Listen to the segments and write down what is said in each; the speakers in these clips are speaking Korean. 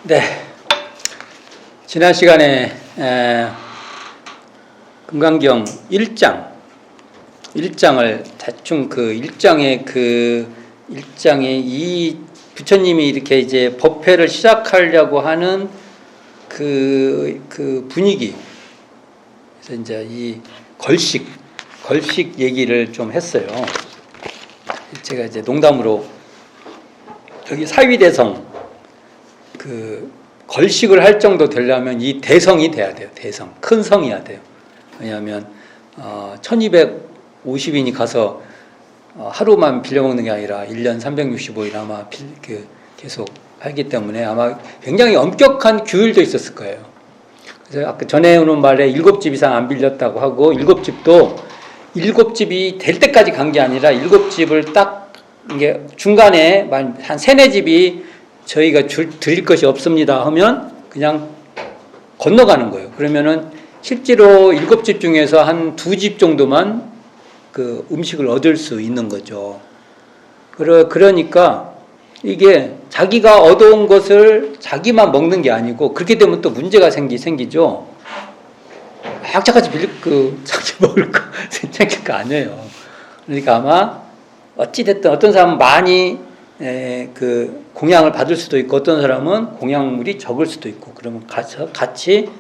네, 지난 시간에 금강경 1장을 대충 그 1장의 이 부처님이 이렇게 이제 법회를 시작하려고 하는 그 분위기, 그래서 이제 이 걸식 얘기를 좀 했어요. 제가 이제 농담으로 여기 사위대성 그 걸식을 할 정도 되려면 이 대성이 돼야 돼요. 대성, 큰 성이야 돼요. 왜냐하면 1250인이 가서 하루만 빌려먹는 게 아니라 1년 365일 아마 계속 하기 때문에 아마 굉장히 엄격한 규율도 있었을 거예요. 그래서 아까 전에 오는 말에 7집 이상 안 빌렸다고 하고 7집이 될 때까지 간 게 아니라 7집을 딱 이게 중간에 한 3-4집이 저희가 드릴 것이 없습니다 하면 그냥 건너가는 거예요. 그러면은 실제로 7집 중에서 한 2집 정도만 그 음식을 얻을 수 있는 거죠. 그러니까 이게 자기가 얻어온 것을 자기만 먹는 게 아니고 그렇게 되면 또 문제가 생기죠. 약자같이 자기 먹을 거 생길 거 아니에요. 그러니까 아마 어찌됐든 어떤 사람은 많이 그 공양을 받을 수도 있고 어떤 사람은 공양물이 적을 수도 있고 그러면 같이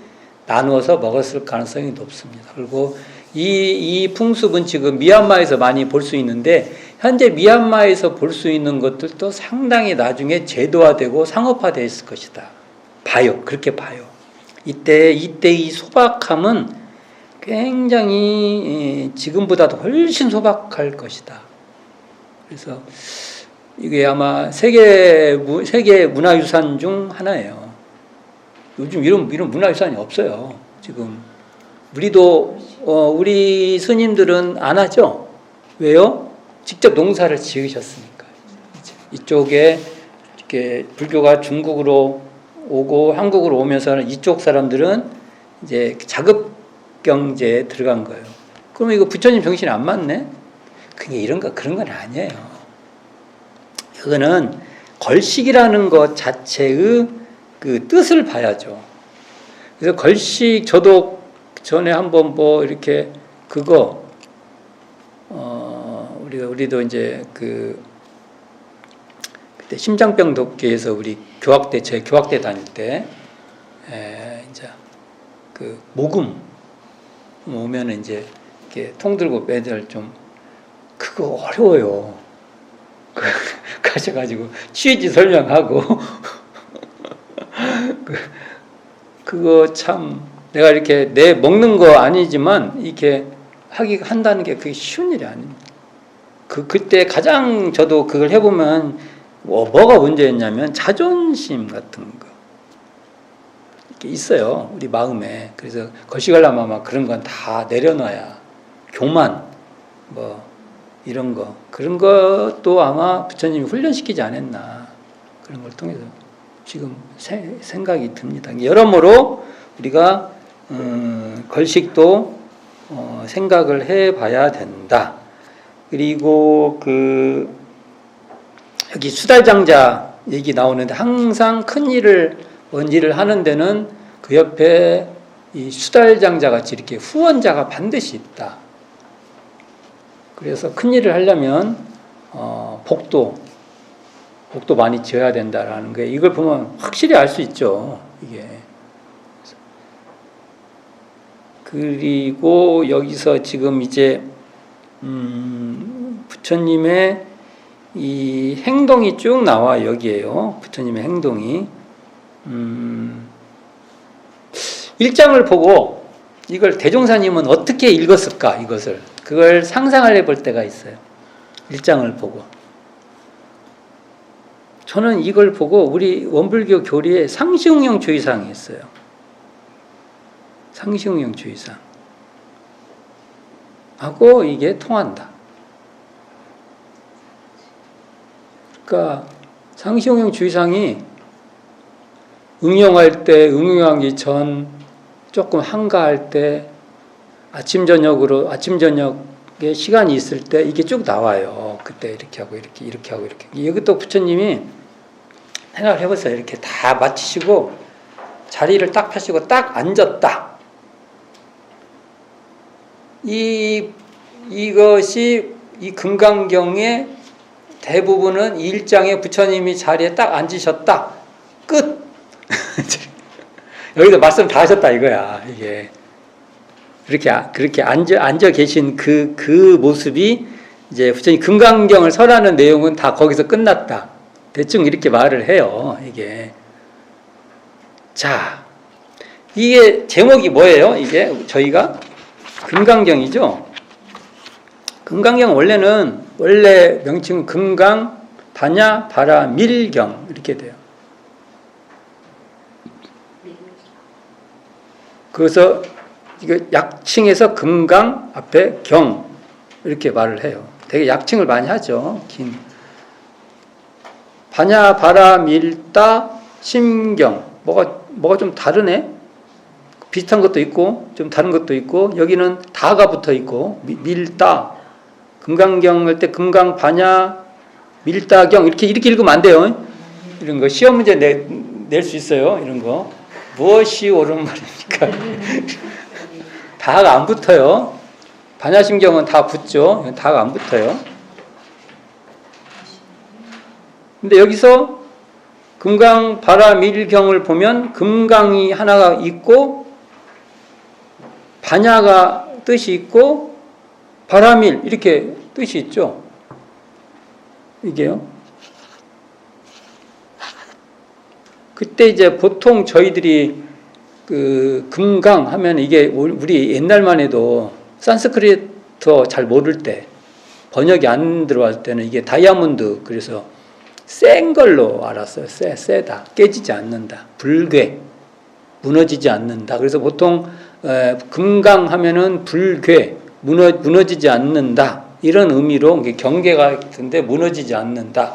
나누어서 먹었을 가능성이 높습니다. 그리고 이 풍습은 지금 미얀마에서 많이 볼 수 있는데 현재 미얀마에서 볼 수 있는 것들도 상당히 나중에 제도화되고 상업화되어 있을 것이다. 그렇게 봐요. 이때 이 소박함은 굉장히 지금보다도 훨씬 소박할 것이다. 그래서 이게 아마 세계 문화유산 중 하나예요. 요즘 이런 문화유산이 없어요. 지금 우리 스님들은 안 하죠. 왜요? 직접 농사를 지으셨으니까. 이쪽에 이렇게 불교가 중국으로 오고 한국으로 오면서는 이쪽 사람들은 이제 자급 경제에 들어간 거예요. 그러면 이거 부처님 정신이 안 맞네? 그런 건 아니에요. 이거는 걸식이라는 것 자체의 그 뜻을 봐야죠. 그래서 걸식, 저도 전에 한번 이렇게 우리도 이제 그때 심장병 돕기에서 우리 제 교학대 다닐 때, 이제 모금 오면은 이제 이렇게 통 들고 매달 그거 어려워요. 가셔가지고 취지 설명하고 그거 참 내가 이렇게 내 먹는 거 아니지만 이렇게 한다는 게 그게 쉬운 일이 아닙니다. 그때 가장 저도 그걸 해보면 뭐가 문제였냐면 자존심 같은 거 이렇게 있어요 우리 마음에. 그래서 거시가려면 아마 그런 건 다 내려놔야 교만 이런 거 그런 것도 아마 부처님이 훈련시키지 않았나 그런 걸 통해서 지금 생각이 듭니다. 여러모로 우리가 걸식도 생각을 해봐야 된다. 그리고 여기 수달장자 얘기 나오는데 항상 큰 일을 원지를 하는 데는 그 옆에 이 수달장자 같이 이렇게 후원자가 반드시 있다. 그래서 큰 일을 하려면 복도 많이 지어야 된다라는 게 이걸 보면 확실히 알 수 있죠. 이게. 그리고 여기서 지금 이제 부처님의 이 행동이 쭉 나와 여기에요. 부처님의 행동이 1장을 보고 이걸 대종사님은 어떻게 읽었을까 그걸 상상을 해볼 때가 있어요. 1장을 보고 저는 이걸 보고 우리 원불교 교리에 상시응용 주의사항이 있어요. 상시응용 주의사항 하고 이게 통한다. 그러니까 상시응용 주의사항이 응용하기 전 조금 한가할 때 아침 저녁에 시간이 있을 때 이게 쭉 나와요. 그때 이렇게 하고 이렇게 하고 이렇게. 이것도 부처님이 생각을 해보세요. 이렇게 다 마치시고 자리를 딱 펴시고 딱 앉았다. 이것이 이 금강경의 대부분은 이 일장에 부처님이 자리에 딱 앉으셨다. 끝. 여기서 말씀 다 하셨다 이거야. 이게 그렇게 앉아 계신 그 모습이 이제 부처님 금강경을 설하는 내용은 다 거기서 끝났다. 대충 이렇게 말을 해요. 이게 자, 이게 제목이 뭐예요? 이게 저희가 금강경이죠. 금강경 원래 명칭은 금강 반야 바라 밀경 이렇게 돼요. 그래서 이거 약칭해서 금강 앞에 경 이렇게 말을 해요. 되게 약칭을 많이 하죠. 긴 반야 바라 밀다 심경 뭐가 좀 다르네. 비슷한 것도 있고 좀 다른 것도 있고 여기는 다가 붙어 있고 밀다 금강경 할 때 금강 반야 밀다경 이렇게 읽으면 안 돼요. 이런 거 시험 문제 낼 수 있어요. 이런 거 무엇이 옳은 말입니까? 다가 안 붙어요. 반야심경은 다 붙죠. 다가 안 붙어요. 근데 여기서 금강 바라 밀경을 보면 금강이 하나가 있고 반야가 뜻이 있고 바라밀 이렇게 뜻이 있죠. 이게요. 그때 이제 보통 저희들이 그 금강 하면 이게 우리 옛날만 해도 산스크리트 잘 모를 때 번역이 안 들어갈 때는 이게 다이아몬드 그래서 센 걸로 알았어요. 세다. 깨지지 않는다. 불괴. 무너지지 않는다. 그래서 보통 금강 하면은 불괴. 무너지지 않는다. 이런 의미로 경계가 있는데 무너지지 않는다.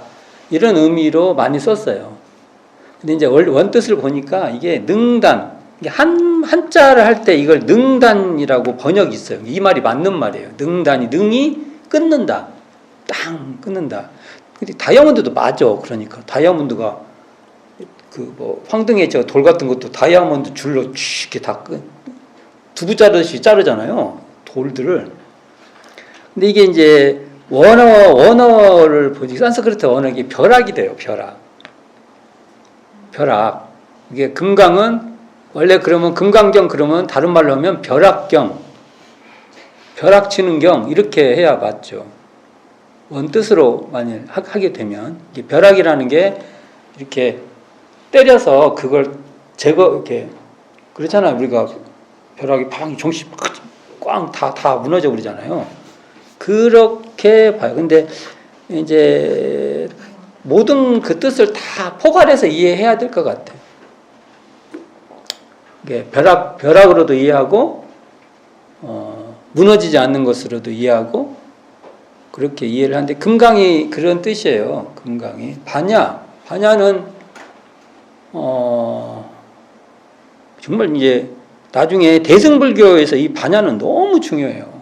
이런 의미로 많이 썼어요. 근데 이제 원뜻을 보니까 이게 능단. 한자를 할 때 이걸 능단이라고 번역이 있어요. 이 말이 맞는 말이에요. 능이 끊는다. 땅 끊는다. 근데 다이아몬드도 맞아. 그러니까 다이아몬드가 황등에 돌 같은 것도 다이아몬드 줄로 이렇게 다 두부 자르듯이 자르잖아요. 돌들을. 근데 이게 이제 원어를 보지 산스크리트 원어 이게 벼락이 돼요. 벼락. 이게 금강은 원래 그러면 금강경 그러면 다른 말로 하면 벼락경, 벼락 치는 경 이렇게 해야 맞죠. 원뜻으로 만일 하게 되면 이게 벼락이라는 게 이렇게 때려서 그걸 이렇게 그렇잖아요. 우리가 벼락이 팡 종시 꽝 다 무너져 버리잖아요. 그렇게 봐요. 근데 이제 모든 그 뜻을 다 포괄해서 이해해야 될 것 같아요. 이게 벼락으로도 이해하고 무너지지 않는 것으로도 이해하고 그렇게 이해를 하는데 금강이 그런 뜻이에요. 금강이 반야는 정말 이제 나중에 대승불교에서 이 반야는 너무 중요해요.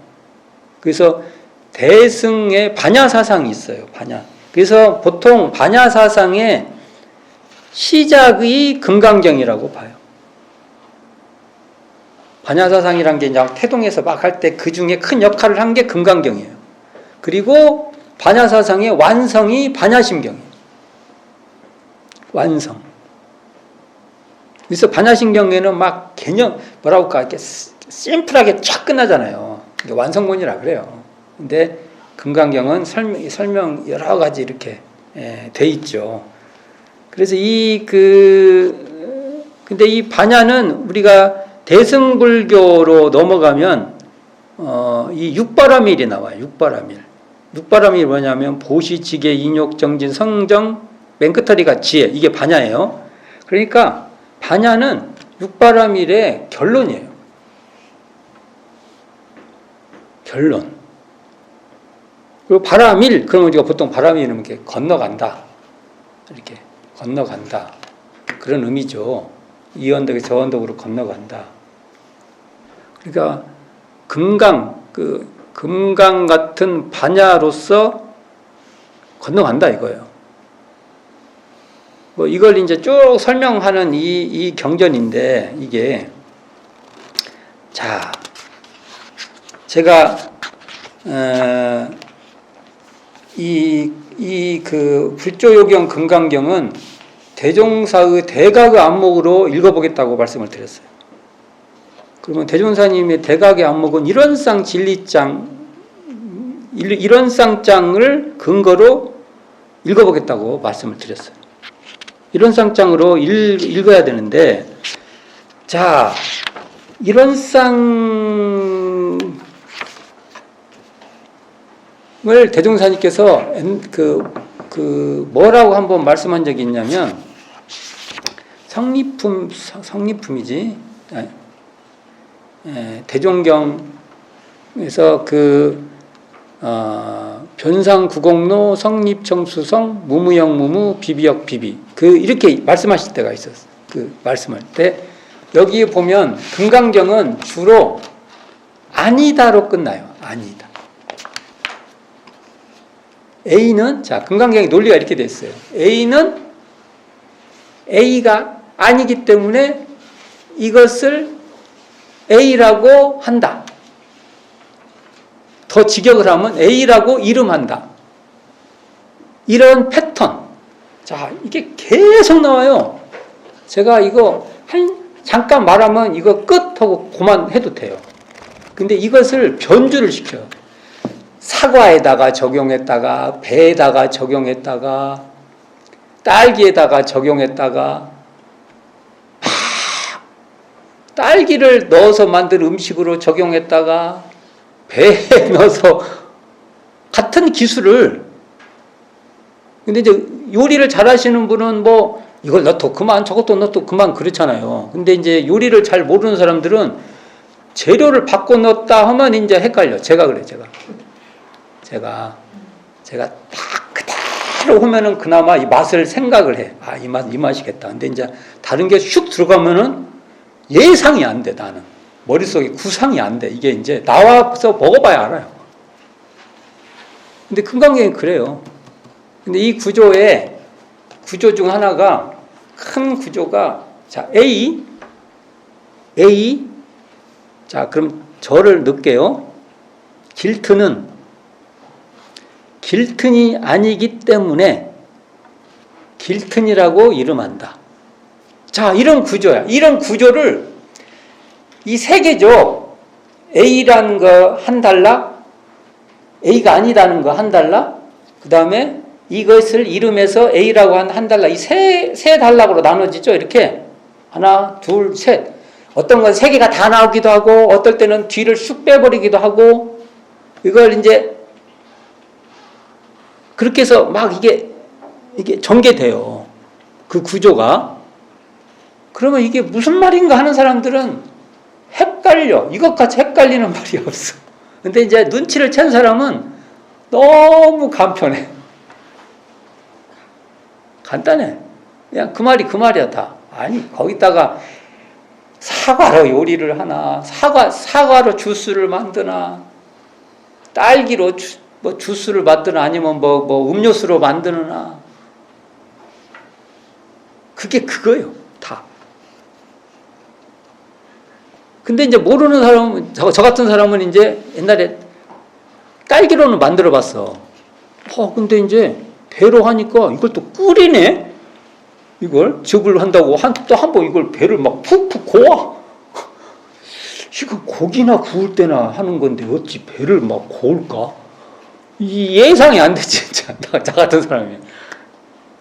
그래서 대승의 반야 사상이 있어요. 반야. 그래서 보통 반야 사상의 시작이 금강경이라고 봐요. 반야 사상이란 게 이제 태동에서 막 할 때 그 중에 큰 역할을 한 게 금강경이에요. 그리고 반야 사상의 완성이 반야심경이에요. 완성. 그래서 반야심경에는 막 개념 뭐라고 할까 이렇게 심플하게 쫙 끝나잖아요. 완성본이라 그래요. 근데 금강경은 설명 여러 가지 이렇게 돼 있죠. 그래서 근데 이 반야는 우리가 대승불교로 넘어가면 이 육바라밀이 나와요. 육바라밀이 뭐냐면 보시, 지계, 인욕, 정진, 성정, 맨 끝허리가 지혜. 이게 반야예요. 그러니까 반야는 육바라밀의 결론이에요. 결론. 그리고 바라밀, 그러면 우리가 보통 바라밀은 이렇게 건너간다. 이렇게 건너간다. 그런 의미죠. 이 언덕에 저 언덕으로 건너간다. 그러니까 금강 같은 반야로서 건너간다 이거예요. 뭐 이걸 이제 쭉 설명하는 이 경전인데, 이게, 자, 제가, 그 불조요경 금강경은 대종사의 대각의 안목으로 읽어보겠다고 말씀을 드렸어요. 그러면 대종사님의 대각의 안목은 일원상 진리장, 일원상장을 근거로 읽어보겠다고 말씀을 드렸어요. 일원상장으로 읽어야 되는데, 자, 일원상을 대종사님께서 뭐라고 한번 말씀한 적이 있냐면, 성립품이지. 대종경에서 변상구공로 성립정수성 무무영무무 비비역비비 이렇게 말씀하실 때가 있었어요. 그 말씀할 때 여기 보면 금강경은 주로 아니다로 끝나요. 아니다. A는, 자, 금강경의 논리가 이렇게 돼 있어요. A는 A가 아니기 때문에 이것을 A라고 한다. 더 직역을 하면 A라고 이름한다. 이런 패턴. 자, 이게 계속 나와요. 제가 이거 잠깐 말하면 이거 끝하고 그만해도 돼요. 근데 이것을 변주를 시켜요. 사과에다가 적용했다가, 배에다가 적용했다가, 딸기에다가 적용했다가, 딸기를 넣어서 만든 음식으로 적용했다가, 배에 넣어서 같은 기술을. 근데 이제 요리를 잘 하시는 분은 뭐 이걸 넣어도 그만, 저것도 넣어도 그만 그렇잖아요. 근데 이제 요리를 잘 모르는 사람들은 재료를 바꿔 넣었다 하면 이제 헷갈려. 제가 그래요, 제가 딱 그대로 하면은 그나마 이 맛을 생각을 해. 아, 이 맛이겠다. 근데 이제 다른 게 슉 들어가면은 예상이 안 돼, 나는. 머릿속에 구상이 안 돼. 이게 이제 나와서 먹어봐야 알아요. 근데 금강경이 그래요. 근데 이 구조 중 하나가, 큰 구조가, 자, A. 자, 그럼 저를 넣을게요. 길튼이 아니기 때문에 길튼이라고 이름한다. 자, 이런 구조야. 이런 구조를 이 세 개죠. A라는 거 한 달락, A가 아니라는 거 한 달락, 그 다음에 이것을 이름해서 A라고 한 달락, 이 세 단락으로 나눠지죠. 이렇게 하나, 둘, 셋. 어떤 건 세 개가 다 나오기도 하고, 어떨 때는 뒤를 쑥 빼버리기도 하고, 이걸 이제 그렇게 해서 막 이게 전개돼요. 그 구조가. 그러면 이게 무슨 말인가 하는 사람들은 헷갈려. 이것같이 헷갈리는 말이 없어. 근데 이제 눈치를 챈 사람은 너무 간편해. 간단해. 그냥 그 말이 그 말이야, 다. 아니, 거기다가 사과로 요리를 하나, 사과로 주스를 만드나, 딸기로 주스를 만드나, 아니면 음료수로 만드나. 그게 그거예요, 다. 근데 이제 모르는 사람은, 저 같은 사람은 이제 옛날에 딸기로는 만들어 봤어. 근데 이제 배로 하니까 이걸 또 끓이네? 이걸 즙을 한다고 또 한 번 이걸 배를 막 푹푹 고아. 이거 고기나 구울 때나 하는 건데 어찌 배를 막 고울까? 이 예상이 안 돼, 진짜. 나 같은 사람이.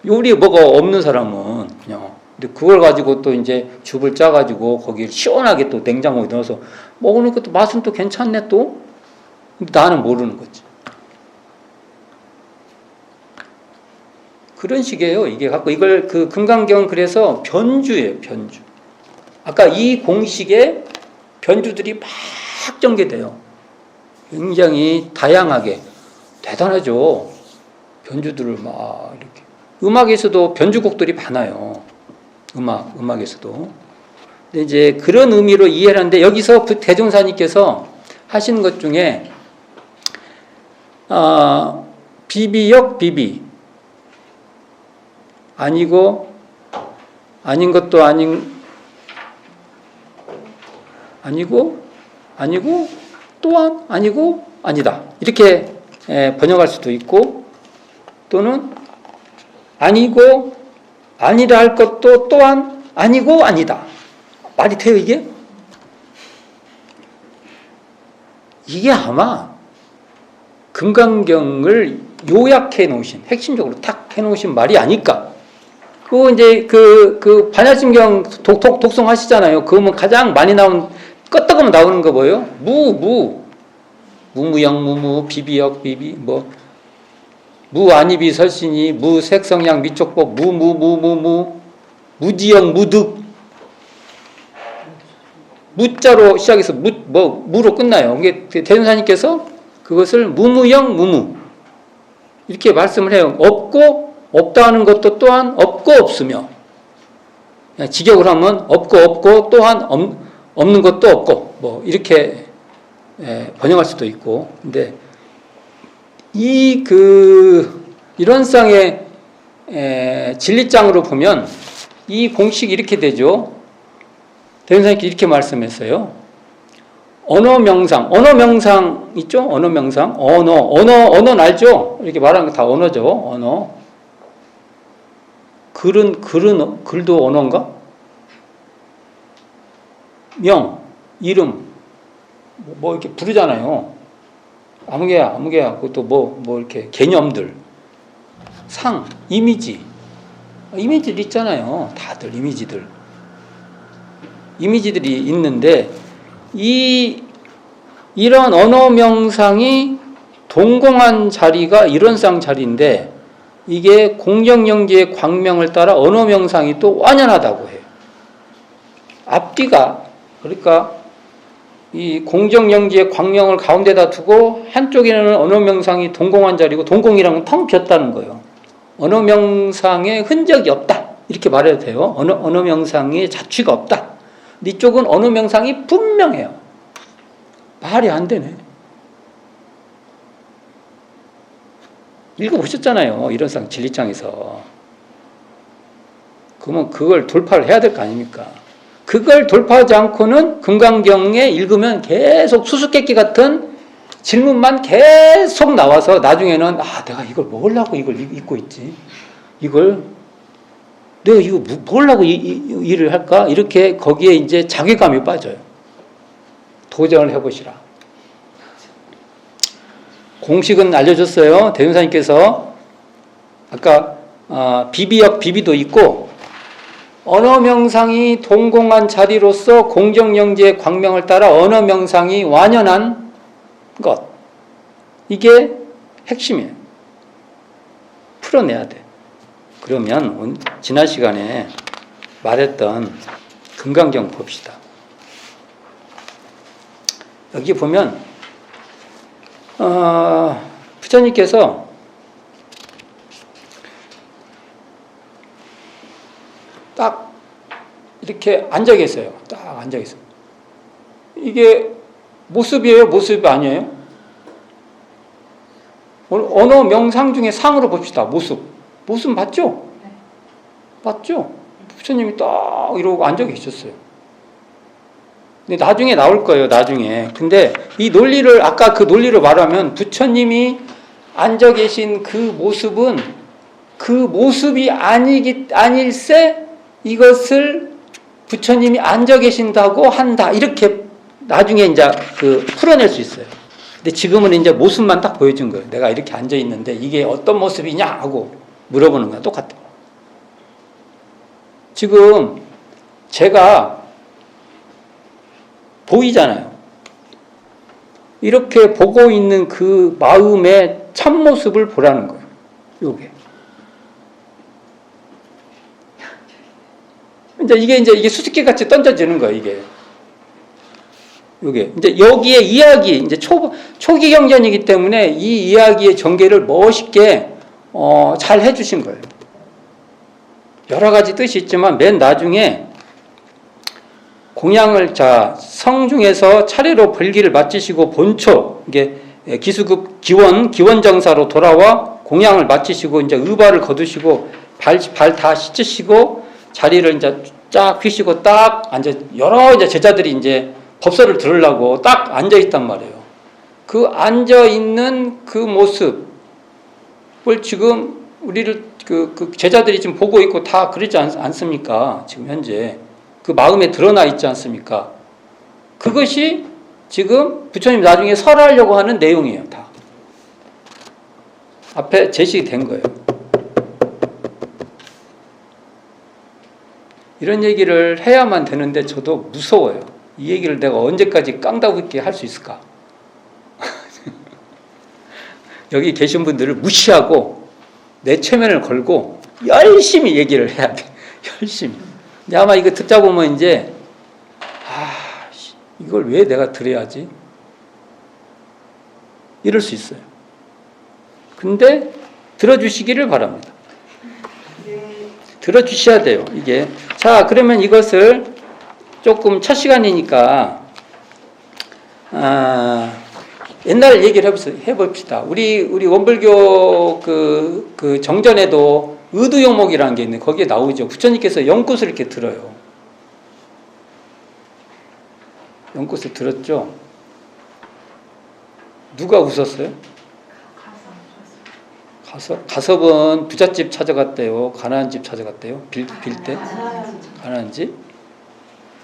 요리에 뭐가 없는 사람은 그냥. 근데 그걸 가지고 또 이제 즙을 짜가지고 거기에 시원하게 또 냉장고에 넣어서 먹으니까 또 맛은 또 괜찮네 또. 근데 나는 모르는 거지. 그런 식이에요. 이게 갖고 이걸 그 금강경 그래서 변주예요, 변주. 아까 이 공식에 변주들이 막 전개돼요. 굉장히 다양하게. 대단하죠. 변주들을 막 이렇게. 음악에서도 변주곡들이 많아요. 음악에서도. 근데 이제 그런 의미로 이해를 하는데 여기서 대종사님께서 하신 것 중에 비비역 비비 아니고 아닌 것도 아니고 또한 아니고 아니다. 이렇게 번역할 수도 있고, 또는 아니고 아니라 할 것도 또한 아니고 아니다. 말이 돼요, 이게? 이게 아마 금강경을 요약해 놓으신, 핵심적으로 탁 해 놓으신 말이 아닐까. 그거 이제 그 반야심경 독송 하시잖아요. 그러면 가장 많이 나온, 껐다가면 나오는 거 뭐예요? 무무영, 무무, 비비역, 비비, 무안입이 설신이, 무색성양, 미촉법, 무지영, 무득. 무자로 시작해서 무로 끝나요. 이게 대전사님께서 그것을 무무영, 무무. 이렇게 말씀을 해요. 없고, 없다 하는 것도 또한 없고 없으며. 직역을 하면 없고 또한 없는 것도 없고, 이렇게 번역할 수도 있고. 근데 이런 쌍의 진리장으로 보면 이 공식이 이렇게 되죠. 대전사님께 이렇게 말씀했어요. 언어명상 있죠? 언어명상. 언어는 알죠? 이렇게 말하는 거 다 언어죠. 언어. 글도 언어인가? 명, 이름, 이렇게 부르잖아요. 아무개야. 그것도 이렇게 개념들. 상, 이미지들 있잖아요. 다들 이미지들이 있는데, 이런 언어 명상이 동공한 자리가 이런 쌍 자리인데, 이게 공정영지의 광명을 따라 언어 명상이 또 완연하다고 해요. 앞뒤가, 그러니까 이 공정영지의 광명을 가운데다 두고 한쪽에는 언어 명상이 동공한 자리고, 동공이랑은 텅 비었다는 거예요. 언어 명상의 흔적이 없다, 이렇게 말해도 돼요. 언어 명상의 자취가 없다. 근데 이쪽은 언어 명상이 분명해요. 말이 안 되네. 읽어보셨잖아요. 이런 상 진리장에서. 그러면 그걸 돌파를 해야 될 거 아닙니까? 그걸 돌파하지 않고는 금강경에 읽으면 계속 수수께끼 같은 질문만 계속 나와서 나중에는 내가 이걸 먹으려고 이걸 읽고 있지. 내가 이거 먹으려고 일을 할까? 이렇게 거기에 이제 자괴감이 빠져요. 도전을 해보시라. 공식은 알려줬어요. 대전사님께서 아까 비비도 있고, 언어 명상이 동공한 자리로서 공정영지의 광명을 따라 언어 명상이 완연한 것, 이게 핵심이에요. 풀어내야 돼. 그러면 지난 시간에 말했던 금강경 봅시다. 여기 보면 부처님께서 딱 이렇게 앉아 계세요. 딱 앉아 계세요. 이게 모습이에요? 모습이 아니에요? 언어 명상 중에 상으로 봅시다. 모습 맞죠? 맞죠? 부처님이 딱 이러고 앉아 계셨어요. 근데 나중에 나올 거예요, 나중에. 근데 이 논리를, 아까 그 논리를 말하면 부처님이 앉아 계신 그 모습은 그 모습이 아닐세 이것을 부처님이 앉아 계신다고 한다. 이렇게 나중에 이제 풀어낼 수 있어요. 근데 지금은 이제 모습만 딱 보여준 거예요. 내가 이렇게 앉아 있는데 이게 어떤 모습이냐 하고 물어보는 거야. 똑같아. 지금 제가 보이잖아요. 이렇게 보고 있는 그 마음의 참모습을 보라는 거예요. 요게. 이게 수수께 같이 던져지는 거예요, 이게. 요게. 이제 여기에 이야기, 이제 초기 경전이기 때문에 이 이야기의 전개를 멋있게, 잘 해주신 거예요. 여러 가지 뜻이 있지만 맨 나중에 공양을 성중에서 차례로 벌기를 마치시고 본초, 이게 기수급 기원정사로 돌아와 공양을 마치시고 이제 의발을 거두시고 발 다 씻으시고 자리를 이제 쫙 펴시고 딱 앉아, 여러 이제 제자들이 이제 법설을 들으려고 딱 앉아 있단 말이에요. 그 앉아 있는 그 모습을 지금 우리를 그 제자들이 지금 보고 있고 다 그러지 않습니까? 지금 현재 그 마음에 드러나 있지 않습니까? 그것이 지금 부처님 나중에 설하려고 하는 내용이에요. 다 앞에 제시된 거예요. 이런 얘기를 해야만 되는데 저도 무서워요. 이 얘기를 내가 언제까지 깡다구 있게 할 수 있을까? 여기 계신 분들을 무시하고 내 체면을 걸고 열심히 얘기를 해야 돼. 열심히. 근데 아마 이거 듣다 보면 이제 이걸 왜 내가 들어야지? 이럴 수 있어요. 근데 들어주시기를 바랍니다. 들어주셔야 돼요. 이게. 자, 그러면 이것을 조금 첫 시간이니까 옛날 얘기를 해봅시다. 우리 원불교 그 정전에도 의두용목이라는 게 있는데 거기에 나오죠. 부처님께서 연꽃을 이렇게 들어요. 연꽃을 들었죠. 누가 웃었어요? 가섭은 부잣집 찾아갔대요. 가난한 집 찾아갔대요. 빌 때? 가난한 집?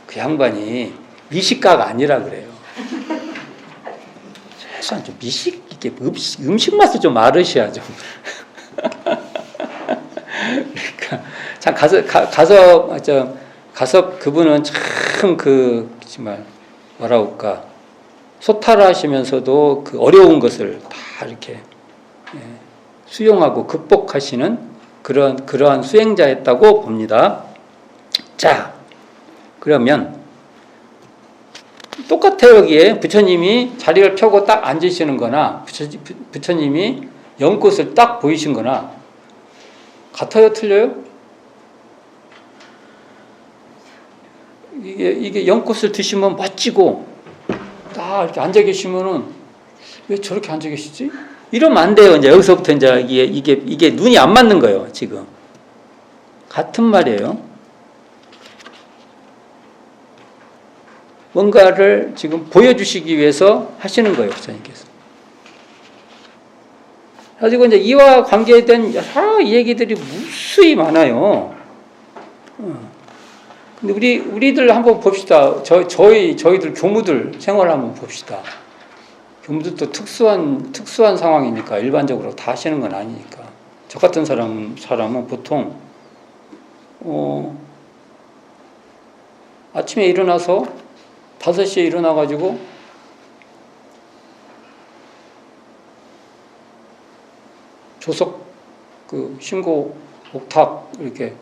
그 양반이 미식가가 아니라 그래요. 최소한 좀 이게 음식 맛을 좀 알으셔야죠. 그러니까 참 가섭 그분은 참 정말 뭐라 할까 소탈하시면서도 그 어려운 것을 다 이렇게 수용하고 극복하시는 그러한 수행자였다고 봅니다. 자, 그러면 똑같아요. 여기에 부처님이 자리를 펴고 딱 앉으시는 거나 부처님이 연꽃을 딱 보이신 거나 같아요? 틀려요? 이게 연꽃을 드시면 멋지고 딱 이렇게 앉아 계시면은 왜 저렇게 앉아 계시지? 이러면 안 돼요. 이제 여기서부터 이제 이게 눈이 안 맞는 거예요. 지금 같은 말이에요. 뭔가를 지금 보여주시기 위해서 하시는 거예요, 부처님께서. 가지고 이제 이와 관계된 여러 얘기들이 무수히 많아요. 근데 우리들 한번 봅시다. 저희들 교무들 생활 한번 봅시다. 교무들도 특수한 상황이니까 일반적으로 다 하시는 건 아니니까. 저 같은 사람은 보통 아침에 일어나서 5시에 일어나가지고 조석 신고 옥탑 이렇게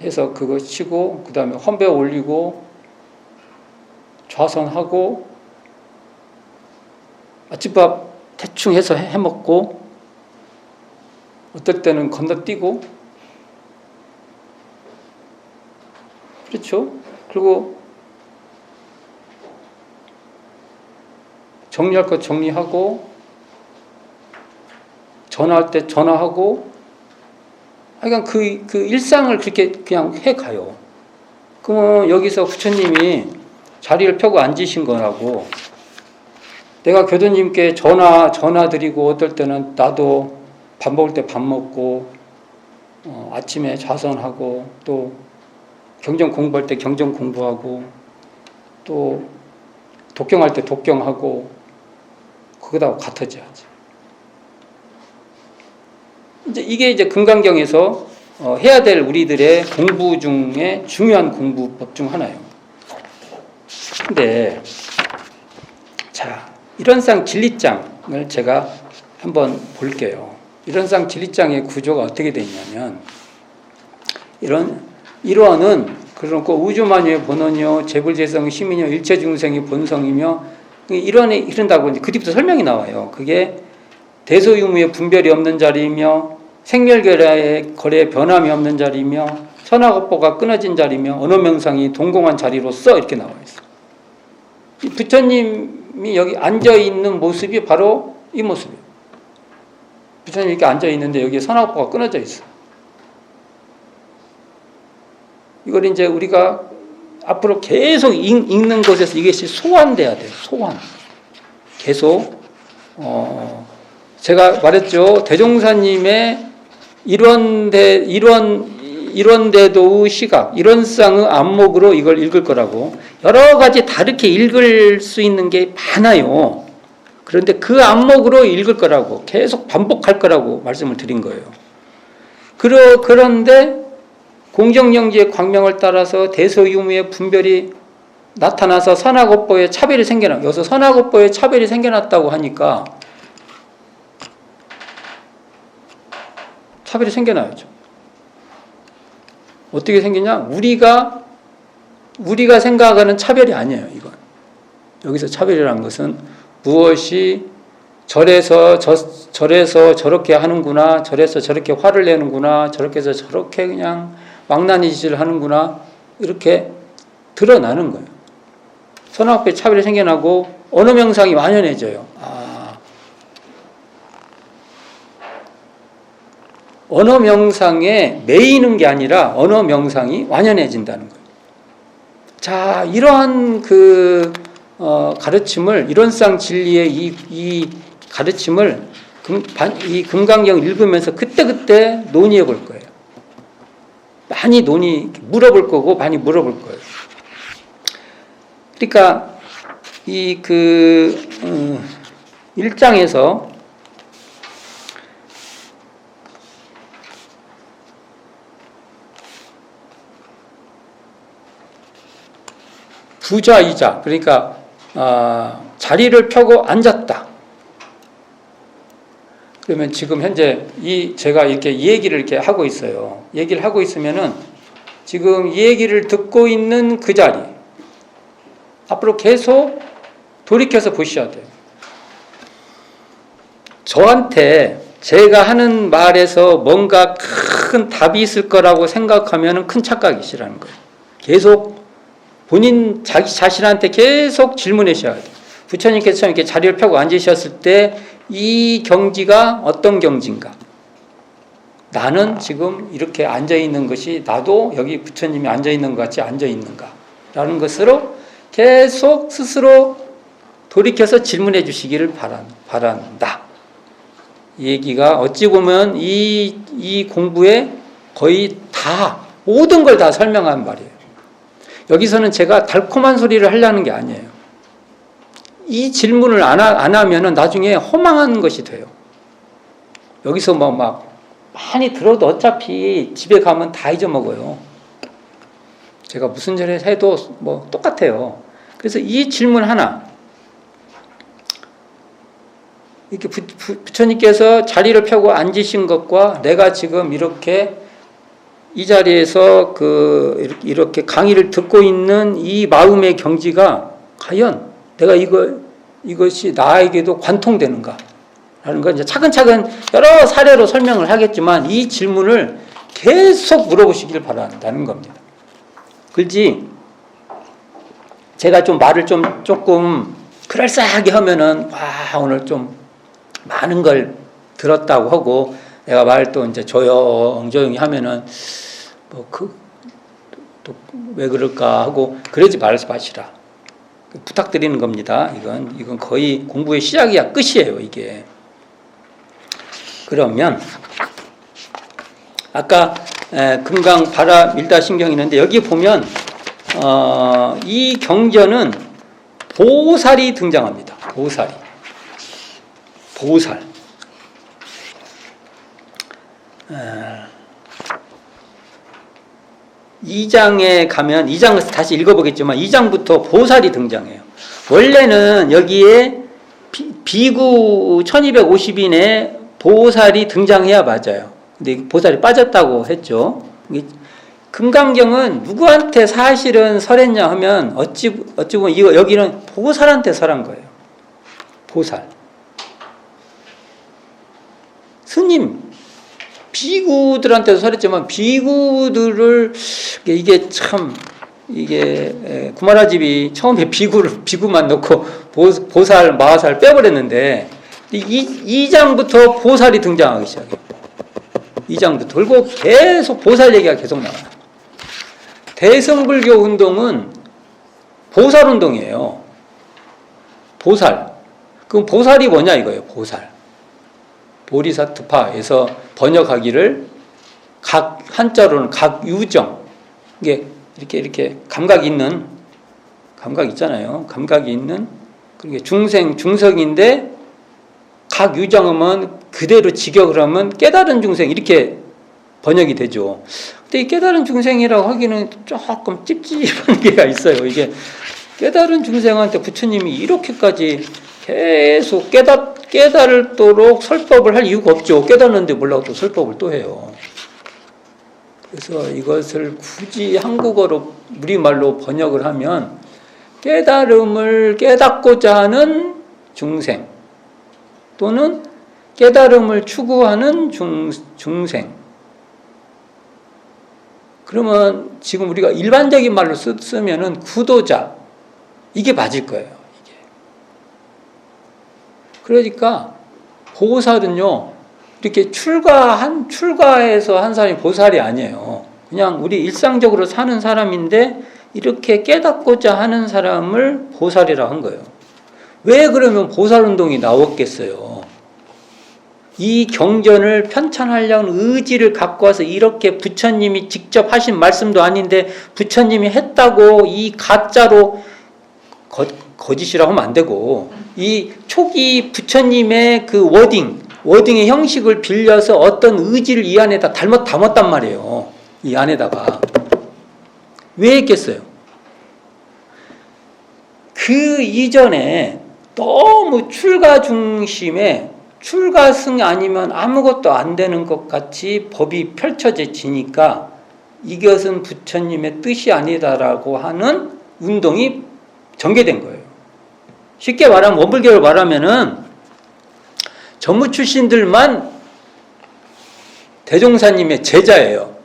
해서 그거 치고 그 다음에 헌배 올리고 좌선하고 아침밥 대충 해서 해먹고 어떨 때는 건너뛰고 그렇죠? 그리고 정리할 것 정리하고 전화할 때 전화하고 하여간 그 일상을 그렇게 그냥 해가요. 그러면 여기서 부처님이 자리를 펴고 앉으신 거라고 내가 교도님께 전화 드리고 어떨 때는 나도 밥 먹을 때 밥 먹고 아침에 좌선하고 또 경전 공부할 때 경전 공부하고 또 독경할 때 독경하고 그거다 같아져야지. 이게 이제 금강경에서 해야 될 우리들의 공부 중에 중요한 공부법 중 하나예요. 근데 자, 일원상 진리장을 제가 한번 볼게요. 일원상 진리장의 구조가 어떻게 되어 있냐면 일원은 그러고 우주만유의 본원이요 재불재성 심이요 일체중생의 본성이며 일원이 이른다고 그 뒤부터 설명이 나와요. 그게 대소유무의 분별이 없는 자리이며 생멸결의 거래에 변함이 없는 자리이며 선악업보가 끊어진 자리이며 언어명상이 동공한 자리로서 이렇게 나와 있어요. 이 부처님이 여기 앉아있는 모습이 바로 이 모습이에요. 부처님이 이렇게 앉아있는데 여기에 선악업보가 끊어져 있어요. 이걸 이제 우리가 앞으로 계속 읽는 것에서 이것이 소환돼야 돼요. 소환. 계속 제가 말했죠. 대종사님의 일원대도의 시각, 일원상의 안목으로 이걸 읽을 거라고. 여러 가지 다르게 읽을 수 있는 게 많아요. 그런데 그 안목으로 읽을 거라고, 계속 반복할 거라고 말씀을 드린 거예요. 그런데 공정영지의 광명을 따라서 대소유무의 분별이 나타나서 선악업보의 차별이 여기서 선악업보의 차별이 생겨났다고 하니까 차별이 생겨나야죠. 어떻게 생기냐? 우리가 생각하는 차별이 아니에요, 이건. 여기서 차별이라는 것은 무엇이 절에서 저렇게 하는구나, 절에서 저렇게 화를 내는구나, 저렇게 해서 저렇게 그냥 망나니 짓을 하는구나, 이렇게 드러나는 거예요. 선악법의 차별이 생겨나고 언어명상이 완연해져요. 언어명상에 매이는 게 아니라 언어명상이 완연해진다는 거예요. 자, 이러한 가르침을, 이론상 진리의 이 가르침을 이 금강경 읽으면서 그때그때 논의해 볼 거예요. 많이 물어볼 거고, 많이 물어볼 거예요. 그러니까, 1장에서 부자이자, 그러니까, 자리를 펴고 앉았다. 그러면 지금 현재 제가 이 얘기를 이렇게 하고 있어요. 얘기를 하고 있으면은 지금 이 얘기를 듣고 있는 그 자리, 앞으로 계속 돌이켜서 보셔야 돼요. 저한테 제가 하는 말에서 뭔가 큰 답이 있을 거라고 생각하면 큰 착각이시라는 거예요. 계속 본인 자신한테 계속 질문하셔야 돼요. 부처님께서 처음 이렇게 자리를 펴고 앉으셨을 때 이 경지가 어떤 경지인가? 나는 지금 이렇게 앉아있는 것이 나도 여기 부처님이 앉아있는 것 같이 앉아있는가? 라는 것으로 계속 스스로 돌이켜서 질문해 주시기를 바란다. 이 얘기가 어찌 보면 이 공부에 거의 다, 모든 걸 다 설명한 말이에요. 여기서는 제가 달콤한 소리를 하려는 게 아니에요. 이 질문을 안 하면은 나중에 허망한 것이 돼요. 여기서 막 많이 들어도 어차피 집에 가면 다 잊어먹어요. 제가 무슨 절에 해도 뭐 똑같아요. 그래서 이 질문 하나, 이렇게 부처님께서 자리를 펴고 앉으신 것과 내가 지금 이렇게 이 자리에서 이렇게 강의를 듣고 있는 이 마음의 경지가 과연 내가 이것이 나에게도 관통되는가? 라는 건 이제 차근차근 여러 사례로 설명을 하겠지만 이 질문을 계속 물어보시길 바란다는 겁니다. 그렇지? 제가 좀 말을 조금 그럴싸하게 하면은, 오늘 좀 많은 걸 들었다고 하고, 내가 말을 또 이제 조용히 하면은, 또 왜 그럴까 하고, 그러지 마시라. 부탁드리는 겁니다. 이건 거의 공부의 시작이야 끝이에요, 이게. 그러면 아까 금강 바라 밀다 신경이 있는데 여기 보면 이 경전은 보살이 등장합니다. 보살. 2장에 가면 2장을 다시 읽어보겠지만 2장부터 보살이 등장해요. 원래는 여기에 비구 1250인의 보살이 등장해야 맞아요. 근데 보살이 빠졌다고 했죠. 금강경은 누구한테 사실은 설했냐 하면 어찌 보면 여기는 보살한테 설한 거예요. 보살. 스님, 비구들한테도 설했지만 비구들을 이게 구마라집이 처음에 비구만 넣고 보살, 마살 빼버렸는데 2장부터 보살이 등장하기 시작해요. 2장부터. 그리고 계속 보살 얘기가 계속 나와요. 대승불교 운동은 보살 운동이에요. 보살. 그럼 보살이 뭐냐 이거예요. 보살. 보리사트파에서 번역하기를 각 한자로는 각유정. 이게 이렇게 감각 있잖아요. 감각이 있는 그게 중성인데 각유정하면 그대로 직역을 하면 깨달은 중생 이렇게 번역이 되죠. 근데 이 깨달은 중생이라고 하기는 조금 찝찝한 게가 있어요. 이게 깨달은 중생한테 부처님이 이렇게까지 계속 깨달도록 설법을 할 이유가 없죠. 깨닫는데 몰라고 또 설법을 또 해요. 그래서 이것을 굳이 한국어로 우리말로 번역을 하면 깨달음을 깨닫고자 하는 중생 또는 깨달음을 추구하는 중생. 그러면 지금 우리가 일반적인 말로 쓰면은 구도자 이게 맞을 거예요. 이게. 그러니까 보살은요 이렇게 출가해서 한 사람이 보살이 아니에요. 그냥 우리 일상적으로 사는 사람인데 이렇게 깨닫고자 하는 사람을 보살이라고 한 거예요. 왜 그러면 보살운동이 나왔겠어요? 이 경전을 편찬하려는 의지를 갖고 와서 이렇게 부처님이 직접 하신 말씀도 아닌데 부처님이 했다고 이 가짜로 거짓이라고 하면 안 되고 이 초기 부처님의 그 워딩의 형식을 빌려서 어떤 의지를 이 안에다 담았단 말이에요. 이 안에다가. 왜 했겠어요? 그 이전에 너무 출가 중심에 출가승 아니면 아무것도 안 되는 것 같이 법이 펼쳐지니까 이것은 부처님의 뜻이 아니다라고 하는 운동이 전개된 거예요. 쉽게 말하면 원불교를 말하면은 전무 출신들만 대종사님의 제자예요.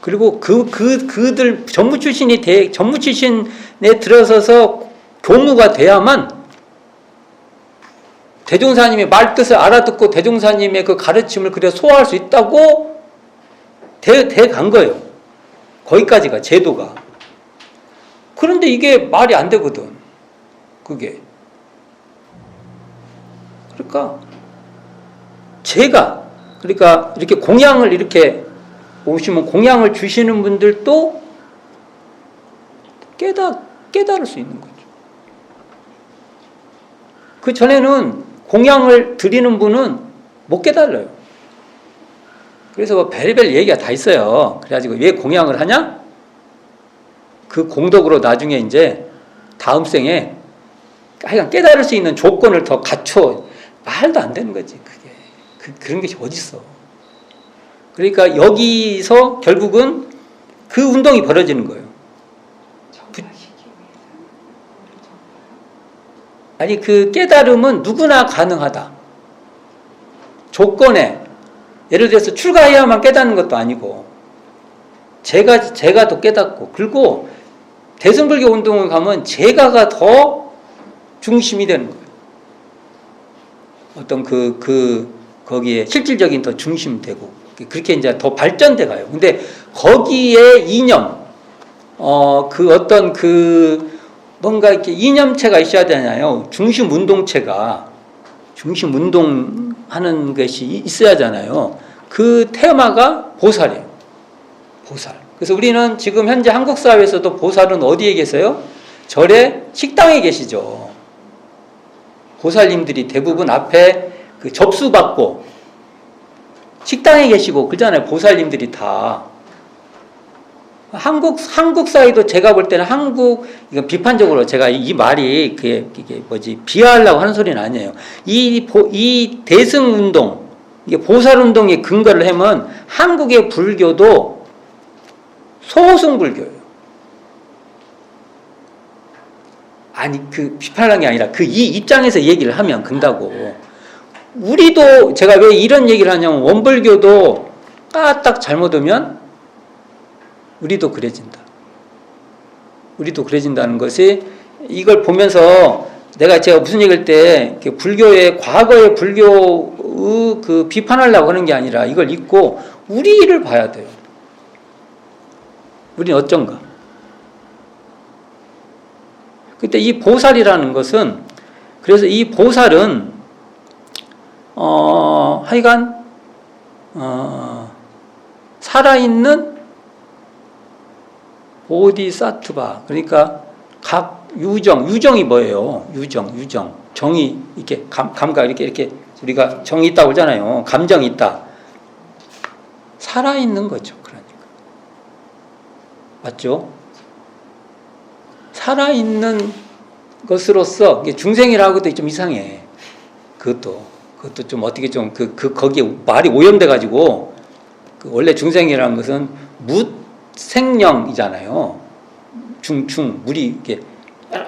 그리고 그들 전무 출신에 들어서서 교무가 돼야만 대종사님의 말뜻을 알아듣고 대종사님의 그 가르침을 그래 소화할 수 있다고 간 거예요. 거기까지가 제도가. 그런데 이게 말이 안 되거든. 그게. 그러니까 이렇게 공양을 이렇게 오시면 공양을 주시는 분들도 깨달을 수 있는 거죠. 그 전에는 공양을 드리는 분은 못 깨달아요. 그래서 뭐 별의별 얘기가 다 있어요. 그래가지고 왜 공양을 하냐? 그 공덕으로 나중에 이제 다음 생에 하여간 깨달을 수 있는 조건을 더 갖춰. 말도 안 되는 거지, 그게. 그런 것이 어딨어. 그러니까 여기서 결국은 그 운동이 벌어지는 거예요. 아니, 그 깨달음은 누구나 가능하다. 조건에, 예를 들어서 출가해야만 깨닫는 것도 아니고, 제가 더 깨닫고, 그리고 대승불교 운동을 가면 제가가 더 중심이 되는 거예요. 어떤 거기에 실질적인 더 중심이 되고, 그렇게 이제 더 발전돼 가요. 근데 거기에 이념, 뭔가 이렇게 이념체가 있어야 되잖아요. 중심 운동하는 것이 있어야 하잖아요. 그 테마가 보살이에요. 보살. 그래서 우리는 지금 현재 한국 사회에서도 보살은 어디에 계세요? 절에 식당에 계시죠. 보살님들이 대부분 앞에 그 접수 받고 식당에 계시고 그러잖아요. 보살님들이 다. 한국 사회도 제가 볼 때는 이건 비판적으로 제가 이 말이 이게 비하하려고 하는 소리는 아니에요. 이 대승운동, 이게 보살운동에 근거를 하면 한국의 불교도 소승불교예요. 아니, 비판하는 게 아니라 이 입장에서 얘기를 하면 근다고. 우리도, 제가 왜 이런 얘기를 하냐면, 원불교도 까딱 잘못하면 우리도 그래진다. 우리도 그래진다는 것이 이걸 보면서 제가 무슨 얘기할 때 과거의 불교 비판하려고 하는 게 아니라 이걸 읽고 우리를 봐야 돼요. 우리는 어쩐가? 그때 이 보살이라는 것은, 그래서 이 보살은 하여간 살아있는 보디사트바, 그러니까 각 유정이 뭐예요? 유정. 정이 이렇게 감각 이렇게 우리가 정이 있다고 그러잖아요. 감정이 있다. 살아있는 거죠. 그러니까. 맞죠? 살아있는 것으로서 중생이라고도 좀 이상해. 그것도 좀 어떻게 좀 거기에 말이 오염돼 가지고 원래 중생이라는 것은 무생령이잖아요. 물이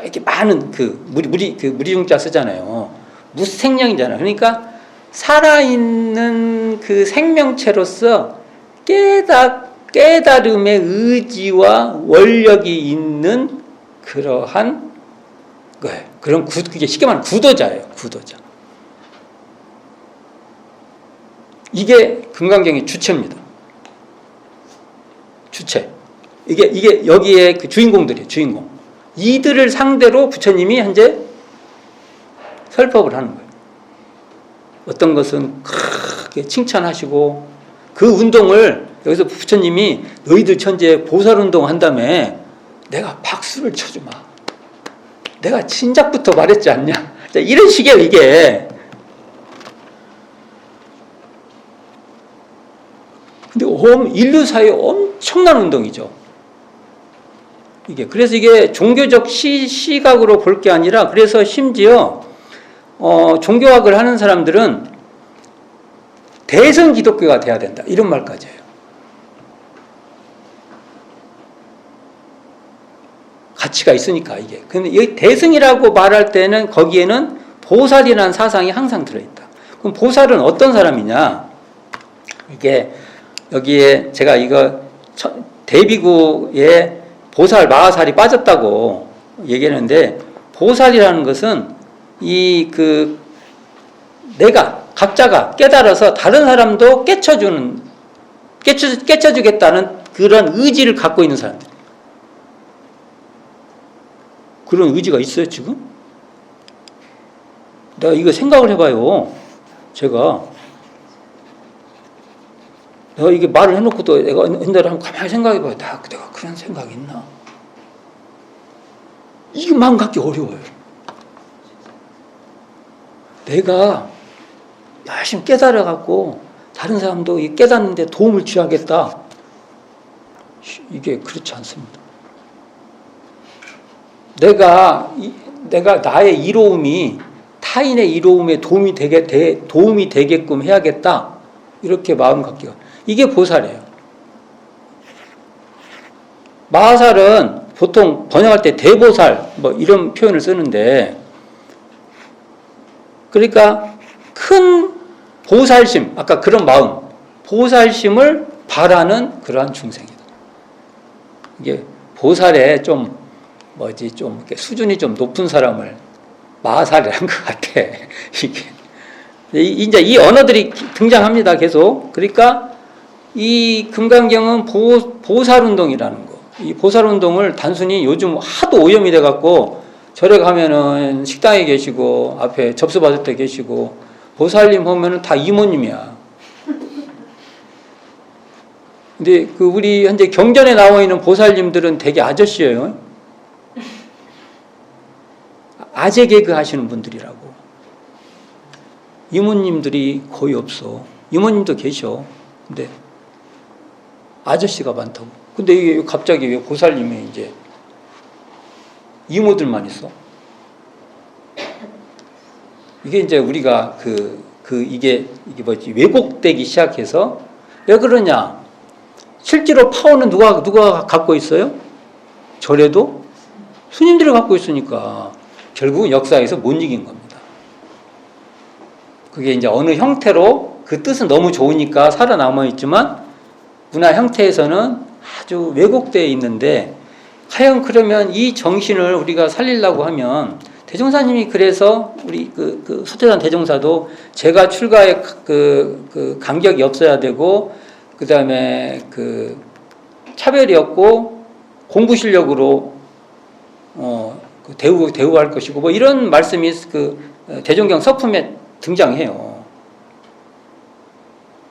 이렇게 많은 무리중자 쓰잖아요. 무생령이잖아요. 그러니까 살아있는 그 생명체로서 깨달음의 의지와 원력이 있는 그러한 거예요. 그게 쉽게 말하면 구도자예요. 구도자. 이게 금강경의 주체입니다. 주체. 이게 여기에 그 주인공들이에요. 주인공. 이들을 상대로 부처님이 현재 설법을 하는 거예요. 어떤 것은 크게 칭찬하시고 그 운동을 여기서 부처님이 너희들 천재 보살운동 한 다음에 내가 박수를 쳐주마. 내가 진작부터 말했지 않냐. 이런 식이에요. 이게. 근데 인류사의 엄청난 운동이죠. 그래서 이게 종교적 시각으로 볼 게 아니라, 그래서 심지어 종교학을 하는 사람들은 대승 기독교가 돼야 된다, 이런 말까지 해요. 가치가 있으니까 이게. 근데 이 대승이라고 말할 때는 거기에는 보살이라는 사상이 항상 들어있다. 그럼 보살은 어떤 사람이냐? 이게 여기에 제가 대비구에 보살, 마하살이 빠졌다고 얘기했는데, 보살이라는 것은 각자가 깨달아서 다른 사람도 깨쳐주겠다는 그런 의지를 갖고 있는 사람들. 그런 의지가 있어요, 지금? 내가 이거 생각을 해봐요. 내가 이게 말을 해놓고도 내가 옛날에 한번 가만히 생각해봐요. 내가 그런 생각이 있나? 이게 마음 갖기 어려워요. 내가 열심히 깨달아갖고 다른 사람도 깨닫는데 도움을 취하겠다. 이게 그렇지 않습니다. 내가 나의 이로움이 타인의 이로움에 도움이 되게끔 해야겠다. 이렇게 마음 갖기가. 이게 보살이에요. 마하살은 보통 번역할 때 대보살 이런 표현을 쓰는데, 그러니까 큰 보살심, 아까 그런 마음, 보살심을 바라는 그러한 중생이다. 이게 보살에 좀 이렇게 수준이 좀 높은 사람을 마하살이라는 것 같아. 이제 이 언어들이 등장합니다. 계속. 그러니까 이 금강경은 보살운동이라는 거. 이 보살운동을 단순히 요즘 하도 오염이 돼갖고 절에 가면은 식당에 계시고 앞에 접수 받을 때 계시고 보살님 보면은 다 이모님이야. 근데 우리 현재 경전에 나와 있는 보살님들은 되게 아저씨예요. 아재 개그 하시는 분들이라고. 이모님들이 거의 없어. 이모님도 계셔. 근데 아저씨가 많다고. 근데 이게 갑자기 왜 보살님이 이제 이모들만 있어? 이게 이제 우리가 이게 왜곡되기 시작해서, 왜 그러냐? 실제로 파워는 누가 갖고 있어요? 절에도 스님들이 갖고 있으니까 결국은 역사에서 못 이긴 겁니다. 그게 이제 어느 형태로 그 뜻은 너무 좋으니까 살아남아 있지만 문화 형태에서는 아주 왜곡되어 있는데, 과연 그러면 이 정신을 우리가 살리려고 하면, 대종사님이 그래서 우리 서태산 대종사도 제가 출가에 간격이 없어야 되고, 그 다음에 차별이 없고 공부 실력으로 그 대우할 것이고 뭐 이런 말씀이 그 대종경 서품에 등장해요.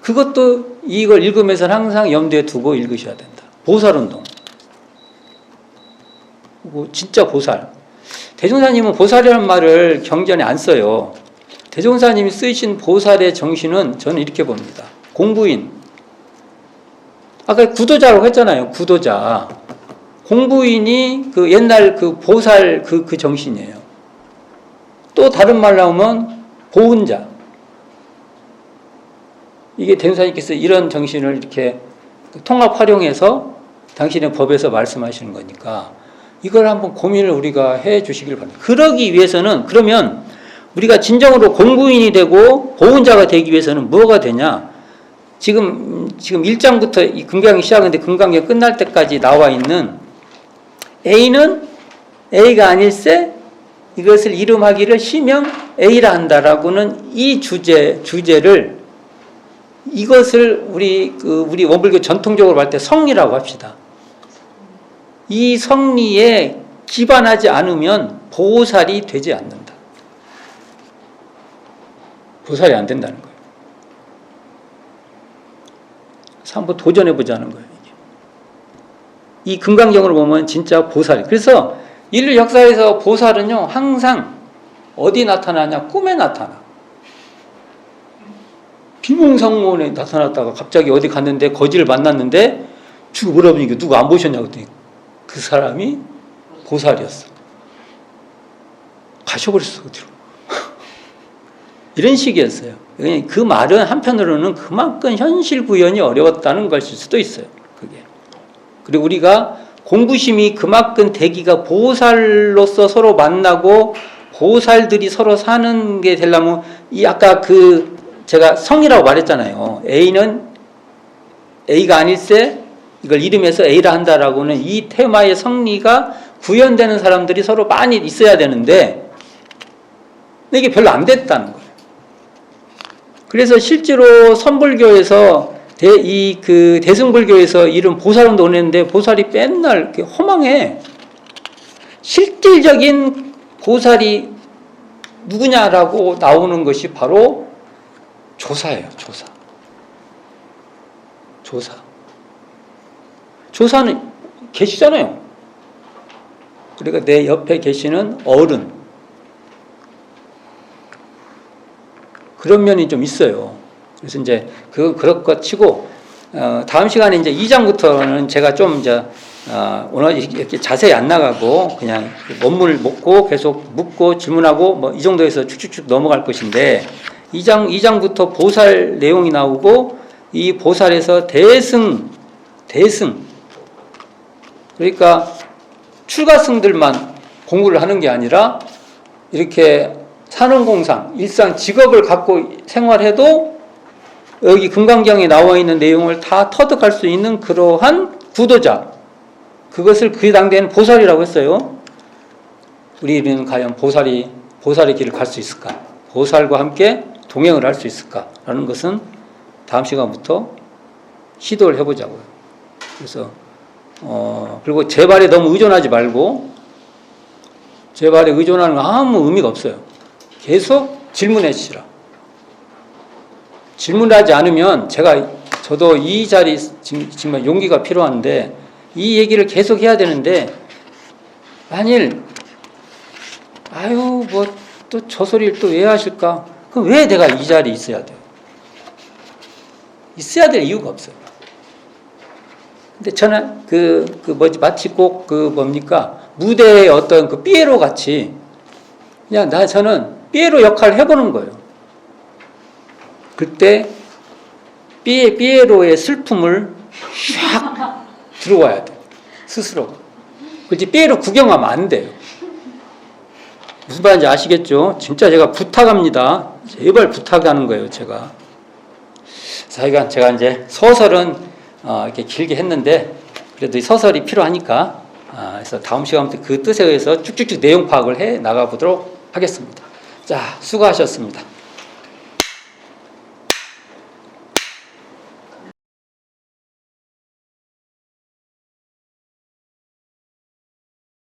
그것도 이걸 읽으면서 항상 염두에 두고 읽으셔야 된다. 보살운동. 뭐 진짜 보살. 대종사님은 보살이라는 말을 경전에 안 써요. 대종사님이 쓰신 보살의 정신은 저는 이렇게 봅니다. 공부인. 아까 구도자라고 했잖아요. 구도자. 공부인이 그 옛날 그 보살 그 정신이에요. 또 다른 말로 하면 보은자. 이게 대종사님께서 이런 정신을 이렇게 통합 활용해서 당신의 법에서 말씀하시는 거니까 이걸 한번 고민을 우리가 해 주시길 바랍니다. 그러기 위해서는 그러면 우리가 진정으로 공부인이 되고 보은자가 되기 위해서는 뭐가 되냐? 지금 1장부터 이 금강이 시작하는데 금강이 끝날 때까지 나와 있는 A는 A가 아닐세 이것을 이름하기를 시명 A라 한다라고는 이 주제를 이것을 우리 원불교 전통적으로 할 때 성리라고 합시다. 이 성리에 기반하지 않으면 보살이 되지 않는다. 보살이 안 된다는 거예요. 그래서 한번 도전해 보자는 거예요. 이 금강경을 보면 진짜 보살이. 그래서 인류 역사에서 보살은요 항상 어디 나타나냐? 꿈에 나타나. 비몽사몽에 나타났다가 갑자기 어디 갔는데 거지를 만났는데 주고 물어보니까 누가 안 보셨냐고 했더니 그 사람이 보살이었어. 가셔버렸어 어디로. 이런 식이었어요. 그 말은 한편으로는 그만큼 현실 구현이 어려웠다는 것일 수도 있어요. 그게. 그리고 우리가 공부심이 그만큼 되기가 보살로서 서로 만나고 보살들이 서로 사는 게 되려면 이 아까 제가 성이라고 말했잖아요. A는 A가 아닐세 이걸 이름해서 A라 한다라고는 이 테마의 성리가 구현되는 사람들이 서로 많이 있어야 되는데 이게 별로 안 됐다는 거예요. 그래서 실제로 선불교에서 대승불교에서 이런 보살운동 했는데 보살이 맨날 이렇게 허망해. 실질적인 보살이 누구냐라고 나오는 것이 바로 조사예요. 조사는 계시잖아요. 그러니까 내 옆에 계시는 어른. 그런 면이 좀 있어요. 그래서 이제 그럴 것 치고 다음 시간에 이제 2장부터는 제가 좀 이제 오늘 이렇게 자세히 안 나가고 그냥 원문을 먹고 계속 묻고 질문하고 뭐 이 정도에서 쭉쭉쭉 넘어갈 것인데 2장부터 보살 내용이 나오고 이 보살에서 대승 그러니까 출가승들만 공부를 하는 게 아니라 이렇게 산업공상, 일상 직업을 갖고 생활해도 여기 금강경에 나와 있는 내용을 다 터득할 수 있는 그러한 구도자, 그것을 그 당대에는 보살이라고 했어요. 우리는 과연 보살의 길을 갈 수 있을까? 보살과 함께 동행을 할 수 있을까라는 것은 다음 시간부터 시도를 해보자고요. 그래서 그리고 제 말에 너무 의존하지 말고 제 말에 의존하는 건 아무 의미가 없어요. 계속 질문해 주시라. 질문하지 않으면 저도 이 자리 정말 용기가 필요한데 이 얘기를 계속 해야 되는데 만일 뭐 또 저 소리를 또 왜 하실까? 그럼 왜 내가 이 자리에 있어야 돼요? 있어야 될 이유가 없어요. 근데 저는 마치 꼭 무대의 어떤 그 피에로 같이 그냥 저는 피에로 역할을 해보는 거예요. 그때 피에로의 슬픔을 샥 들어와야 돼요. 스스로. 그렇지 피에로 구경하면 안 돼요. 무슨 말인지 아시겠죠? 진짜 제가 부탁합니다. 제발 부탁하는 거예요, 제가. 제가 이제 소설은 이렇게 길게 했는데 그래도 이 소설이 필요하니까 그래서 다음 시간부터 그 뜻에 의해서 쭉쭉쭉 내용 파악을 해 나가 보도록 하겠습니다. 자, 수고하셨습니다.